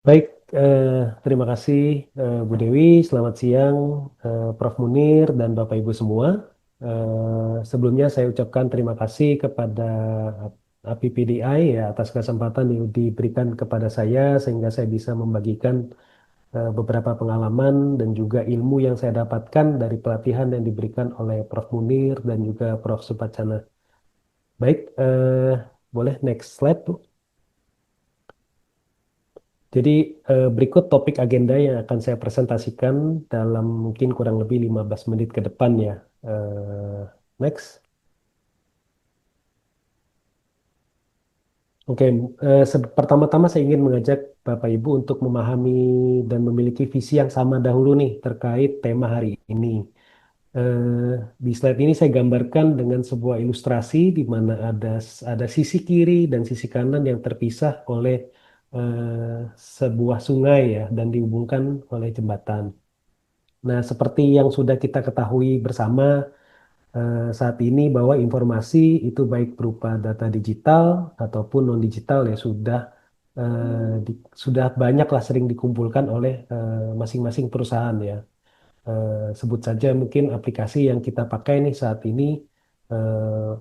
Baik, terima kasih Bu Dewi, selamat siang Prof. Munir dan Bapak Ibu semua. Sebelumnya saya ucapkan terima kasih kepada APPDI ya atas kesempatan yang diberikan kepada saya sehingga saya bisa membagikan beberapa pengalaman dan juga ilmu yang saya dapatkan dari pelatihan yang diberikan oleh Prof. Munir dan juga Prof. Supacana. Baik, boleh next slide Bu. Jadi berikut topik agenda yang akan saya presentasikan dalam mungkin kurang lebih 15 menit ke depan ya. Next. Oke, pertama-tama saya ingin mengajak Bapak Ibu untuk memahami dan memiliki visi yang sama dahulu nih terkait tema hari ini. Di slide ini saya gambarkan dengan sebuah ilustrasi di mana ada sisi kiri dan sisi kanan yang terpisah oleh sebuah sungai ya dan dihubungkan oleh jembatan. Nah, seperti yang sudah kita ketahui bersama saat ini bahwa informasi itu baik berupa data digital ataupun non-digital ya sudah banyaklah sering dikumpulkan oleh masing-masing perusahaan ya. Sebut saja mungkin aplikasi yang kita pakai nih saat ini,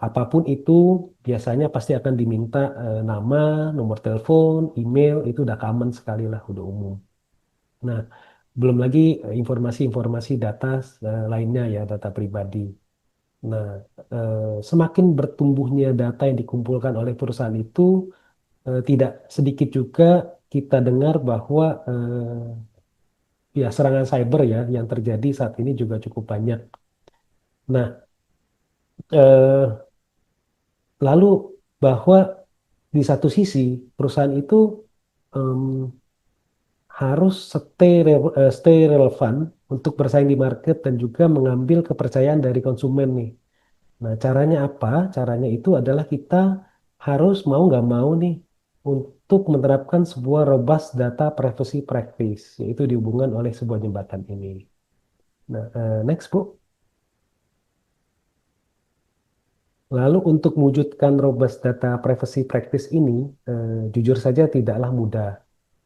apapun itu biasanya pasti akan diminta nama, nomor telepon, email itu udah common sekali lah, udah umum. Nah, belum lagi informasi-informasi data lainnya ya, data pribadi. Nah, semakin bertumbuhnya data yang dikumpulkan oleh perusahaan itu, tidak sedikit juga kita dengar bahwa ya serangan cyber ya yang terjadi saat ini juga cukup banyak. Nah, eh, lalu bahwa di satu sisi perusahaan itu em, harus stay relevan untuk bersaing di market dan juga mengambil kepercayaan dari konsumen nih. Nah, caranya apa? Caranya itu adalah kita harus mau nggak mau nih untuk menerapkan sebuah robust data privacy practice, yaitu dihubungkan oleh sebuah jembatan ini. Nah, next Bu. Lalu untuk mewujudkan robust data privacy practice ini, jujur saja tidaklah mudah.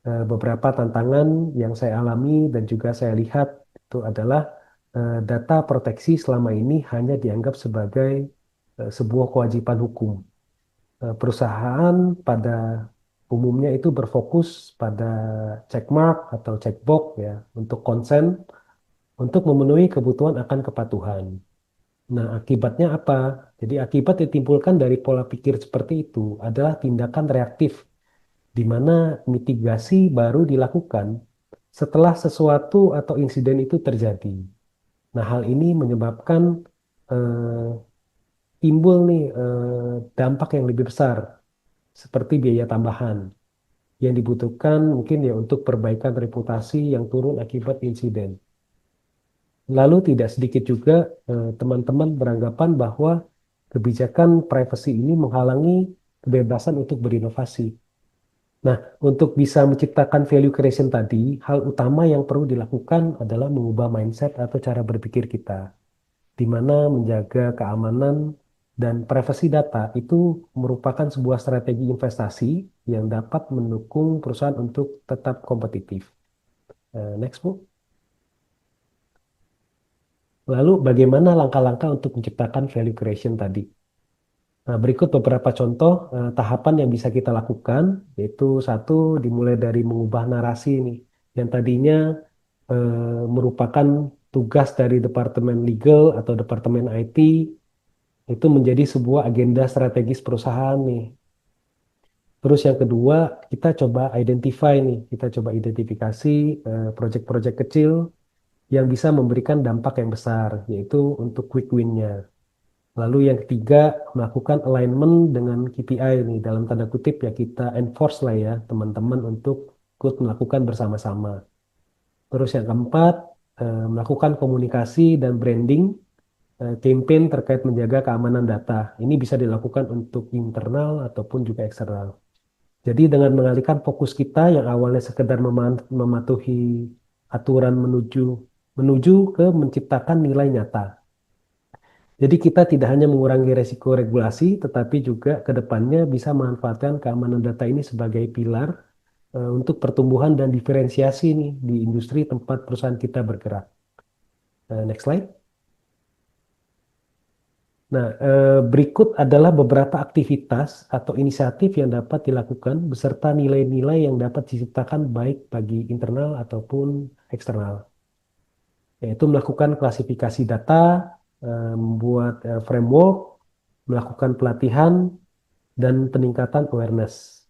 Beberapa tantangan yang saya alami dan juga saya lihat itu adalah data proteksi selama ini hanya dianggap sebagai sebuah kewajiban hukum. Perusahaan pada umumnya itu berfokus pada checkmark atau checkbox ya untuk konsen untuk memenuhi kebutuhan akan kepatuhan. Nah, akibatnya apa? Jadi akibat yang ditimbulkan dari pola pikir seperti itu adalah tindakan reaktif di mana mitigasi baru dilakukan setelah sesuatu atau insiden itu terjadi. Nah, hal ini menyebabkan eh, timbul nih dampak yang lebih besar seperti biaya tambahan yang dibutuhkan mungkin ya untuk perbaikan reputasi yang turun akibat insiden. Lalu tidak sedikit juga teman-teman beranggapan bahwa kebijakan privacy ini menghalangi kebebasan untuk berinovasi. Nah, untuk bisa menciptakan value creation tadi, hal utama yang perlu dilakukan adalah mengubah mindset atau cara berpikir kita, di mana menjaga keamanan dan privasi data itu merupakan sebuah strategi investasi yang dapat mendukung perusahaan untuk tetap kompetitif. Next, Bu. Lalu bagaimana langkah-langkah untuk menciptakan value creation tadi? Nah, berikut beberapa contoh tahapan yang bisa kita lakukan, yaitu satu dimulai dari mengubah narasi nih, yang tadinya merupakan tugas dari Departemen Legal atau Departemen IT, itu menjadi sebuah agenda strategis perusahaan nih. Terus yang kedua, kita coba identifikasi proyek-proyek kecil yang bisa memberikan dampak yang besar, yaitu untuk quick win-nya. Lalu yang ketiga, melakukan alignment dengan KPI nih, dalam tanda kutip ya kita enforce lah ya teman-teman untuk ikut melakukan bersama-sama. Terus yang keempat, melakukan komunikasi dan branding campaign terkait menjaga keamanan data. Ini bisa dilakukan untuk internal ataupun juga eksternal. Jadi dengan mengalihkan fokus kita yang awalnya sekedar mematuhi aturan menuju menuju ke menciptakan nilai nyata. Jadi kita tidak hanya mengurangi resiko regulasi, tetapi juga ke depannya bisa memanfaatkan keamanan data ini sebagai pilar untuk pertumbuhan dan diferensiasi nih di industri tempat perusahaan kita bergerak. Next slide. Nah, berikut adalah beberapa aktivitas atau inisiatif yang dapat dilakukan beserta nilai-nilai yang dapat diciptakan baik bagi internal ataupun eksternal, yaitu melakukan klasifikasi data, membuat framework, melakukan pelatihan, dan peningkatan awareness.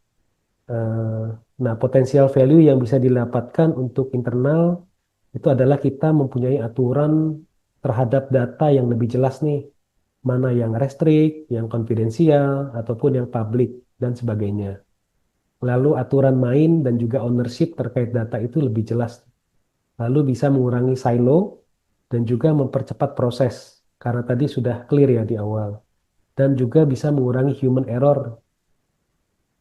Eh, Nah, potensial value yang bisa didapatkan untuk internal itu adalah kita mempunyai aturan terhadap data yang lebih jelas nih, mana yang restrict, yang konfidensial, ataupun yang public, dan sebagainya. Lalu aturan main dan juga ownership terkait data itu lebih jelas. Lalu bisa mengurangi silo dan juga mempercepat proses, karena tadi sudah clear ya di awal. Dan juga bisa mengurangi human error.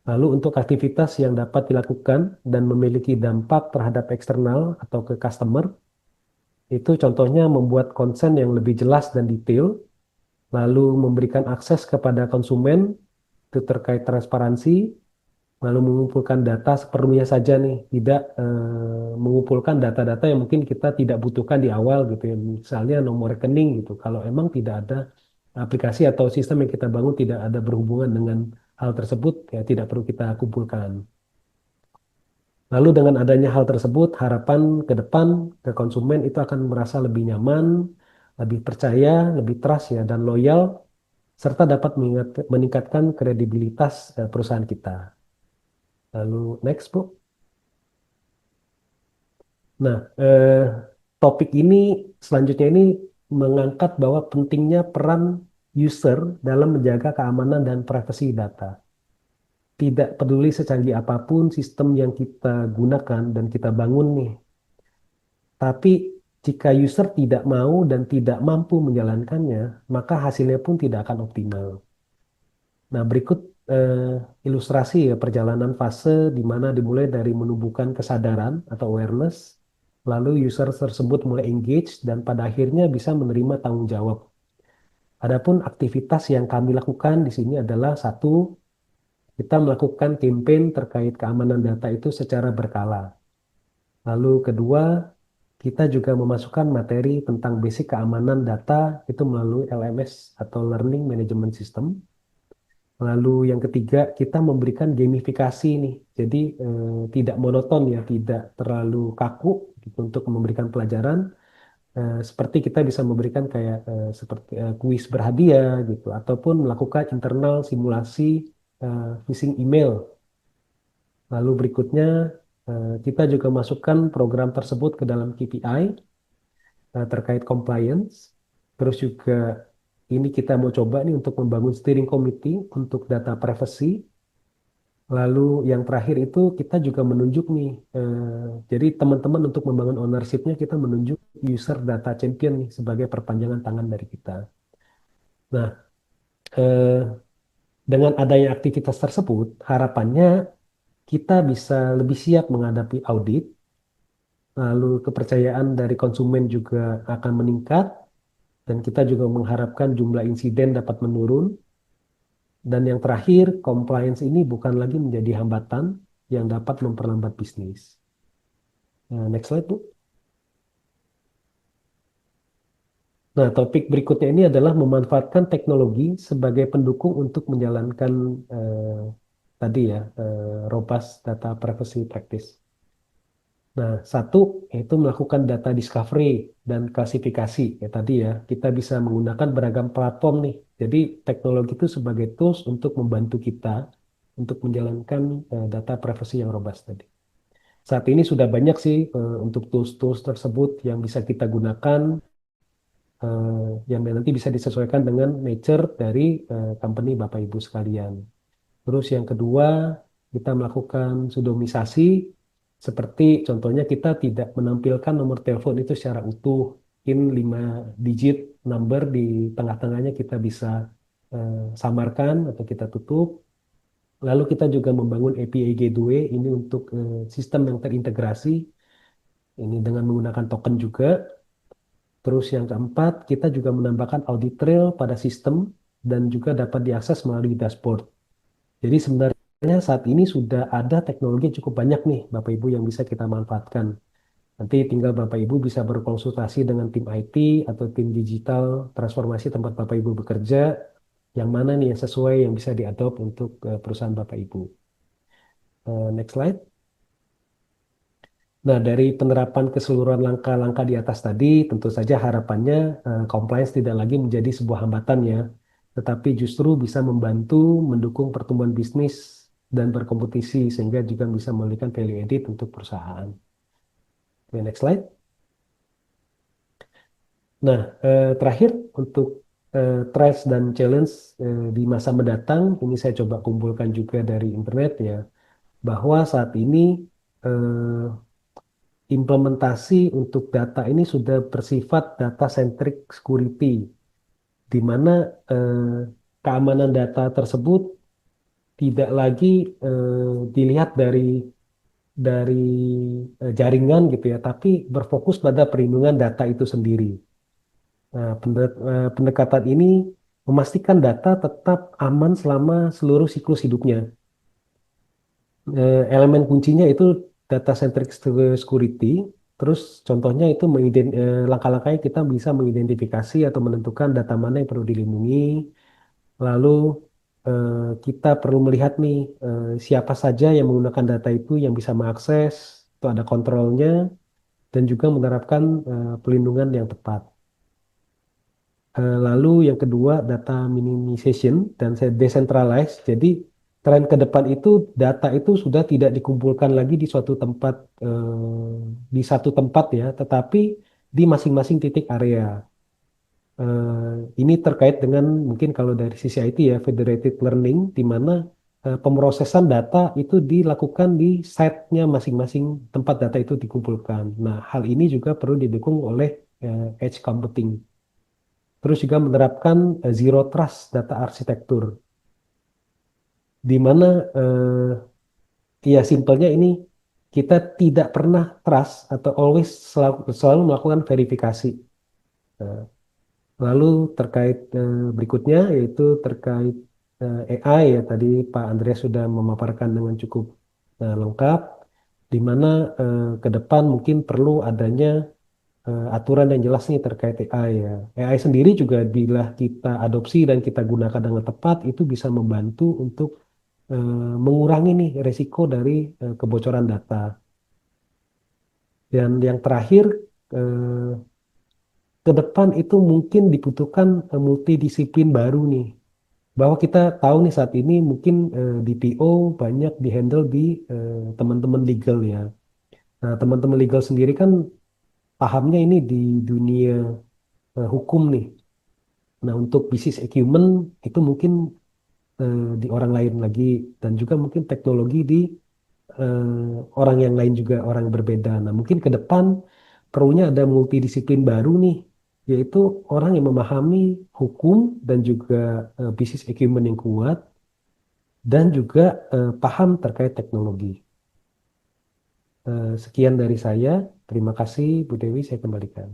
Lalu untuk aktivitas yang dapat dilakukan dan memiliki dampak terhadap eksternal atau ke customer, itu contohnya membuat konsen yang lebih jelas dan detail, lalu memberikan akses kepada konsumen itu terkait transparansi, lalu mengumpulkan data seperlunya saja nih, tidak mengumpulkan data-data yang mungkin kita tidak butuhkan di awal gitu ya, misalnya nomor rekening gitu. Kalau emang tidak ada aplikasi atau sistem yang kita bangun tidak ada berhubungan dengan hal tersebut, ya tidak perlu kita kumpulkan. Lalu dengan adanya hal tersebut, harapan ke depan ke konsumen itu akan merasa lebih nyaman, lebih percaya, lebih trust ya, dan loyal, serta dapat meningkatkan kredibilitas perusahaan kita. Lalu next, Bu. Nah, topik ini selanjutnya ini mengangkat bahwa pentingnya peran user dalam menjaga keamanan dan privasi data. Tidak peduli secanggih apapun sistem yang kita gunakan dan kita bangun nih, tapi jika user tidak mau dan tidak mampu menjalankannya, maka hasilnya pun tidak akan optimal. Nah, berikut eh, ilustrasi ya perjalanan fase di mana dimulai dari menumbuhkan kesadaran atau awareness, lalu user tersebut mulai engage dan pada akhirnya bisa menerima tanggung jawab. Adapun aktivitas yang kami lakukan di sini adalah satu, kita melakukan campaign terkait keamanan data itu secara berkala. Lalu kedua, kita juga memasukkan materi tentang basic keamanan data itu melalui LMS atau Learning Management System. Lalu yang ketiga, kita memberikan gamifikasi nih. Jadi tidak monoton ya, tidak terlalu kaku gitu untuk memberikan pelajaran. Seperti kita bisa memberikan kayak seperti kuis berhadiah gitu, ataupun melakukan internal simulasi phishing email. Lalu berikutnya kita juga masukkan program tersebut ke dalam KPI terkait compliance. Terus juga ini kita mau coba nih untuk membangun steering committee untuk data privacy. Lalu yang terakhir itu kita juga menunjuk nih, jadi teman-teman untuk membangun ownership-nya kita menunjuk user data champion nih sebagai perpanjangan tangan dari kita. Nah, eh, dengan adanya aktivitas tersebut, harapannya kita bisa lebih siap menghadapi audit, lalu kepercayaan dari konsumen juga akan meningkat, dan kita juga mengharapkan jumlah insiden dapat menurun. Dan yang terakhir, compliance ini bukan lagi menjadi hambatan yang dapat memperlambat bisnis. Next slide, Bu. Nah, topik berikutnya ini adalah memanfaatkan teknologi sebagai pendukung untuk menjalankan tadi ya, robust data privacy practice. Nah, satu yaitu melakukan data discovery dan klasifikasi. Ya tadi ya, kita bisa menggunakan beragam platform nih. Jadi teknologi itu sebagai tools untuk membantu kita untuk menjalankan data privacy yang robust tadi. Saat ini sudah banyak sih untuk tools-tools tersebut yang bisa kita gunakan yang nanti bisa disesuaikan dengan nature dari company Bapak Ibu sekalian. Terus yang kedua, kita melakukan pseudomisasi, seperti contohnya kita tidak menampilkan nomor telepon itu secara utuh, in 5 digit number di tengah-tengahnya kita bisa samarkan atau kita tutup. Lalu kita juga membangun API Gateway ini untuk sistem yang terintegrasi, ini dengan menggunakan token juga. Terus yang keempat, kita juga menambahkan audit trail pada sistem dan juga dapat diakses melalui dashboard. Jadi sebenarnya saat ini sudah ada teknologi yang cukup banyak nih, Bapak Ibu, yang bisa kita manfaatkan. Nanti tinggal Bapak Ibu bisa berkonsultasi dengan tim IT atau tim digital transformasi tempat Bapak Ibu bekerja, yang mana nih yang sesuai yang bisa diadopt untuk perusahaan Bapak Ibu. Next slide. Nah, dari penerapan keseluruhan langkah-langkah di atas tadi, tentu saja harapannya compliance tidak lagi menjadi sebuah hambatan ya, tetapi justru bisa membantu mendukung pertumbuhan bisnis dan berkompetisi sehingga juga bisa memberikan value added untuk perusahaan. Oke, next slide. Nah, terakhir untuk threats dan challenge di masa mendatang, ini saya coba kumpulkan juga dari internet ya, bahwa saat ini eh, implementasi untuk data ini sudah bersifat data centric security, di mana keamanan data tersebut tidak lagi dilihat dari jaringan gitu ya, tapi berfokus pada perlindungan data itu sendiri. Nah, pendekatan ini memastikan data tetap aman selama seluruh siklus hidupnya. Elemen kuncinya itu data centric security. Terus contohnya itu langkah-langkahnya kita bisa mengidentifikasi atau menentukan data mana yang perlu dilindungi. Lalu kita perlu melihat nih siapa saja yang menggunakan data itu yang bisa mengakses, itu ada kontrolnya dan juga menerapkan pelindungan yang tepat. Lalu yang kedua data minimization dan decentralized. Jadi tren ke depan itu data itu sudah tidak dikumpulkan lagi di suatu tempat di satu tempat ya, tetapi di masing-masing titik area. Ini terkait dengan mungkin kalau dari sisi IT ya federated learning di mana pemrosesan data itu dilakukan di site-nya masing-masing tempat data itu dikumpulkan. Nah, hal ini juga perlu didukung oleh edge computing. Terus juga menerapkan zero trust data arsitektur, di mana ya simpelnya ini kita tidak pernah trust atau always selalu melakukan verifikasi. Nah, lalu terkait berikutnya yaitu terkait AI ya tadi Pak Andreas sudah memaparkan dengan cukup lengkap, di mana ke depan mungkin perlu adanya aturan yang jelas nih terkait AI ya. AI sendiri juga bila kita adopsi dan kita gunakan dengan tepat itu bisa membantu untuk mengurangi nih resiko dari kebocoran data. Dan yang terakhir eh, ke depan itu mungkin dibutuhkan multidisiplin baru nih. Bahwa kita tahu nih saat ini mungkin DPO banyak dihandle di teman-teman legal ya. Nah, teman-teman legal sendiri kan pahamnya ini di dunia hukum nih. Nah, untuk bisnis acumen itu mungkin di orang lain lagi dan juga mungkin teknologi di orang yang lain juga orang yang berbeda. Nah, mungkin ke depan perlunya ada multidisiplin baru nih, yaitu orang yang memahami hukum dan juga bisnis acumen yang kuat dan juga paham terkait teknologi. Sekian dari saya. Terima kasih Bu Dewi, saya kembalikan.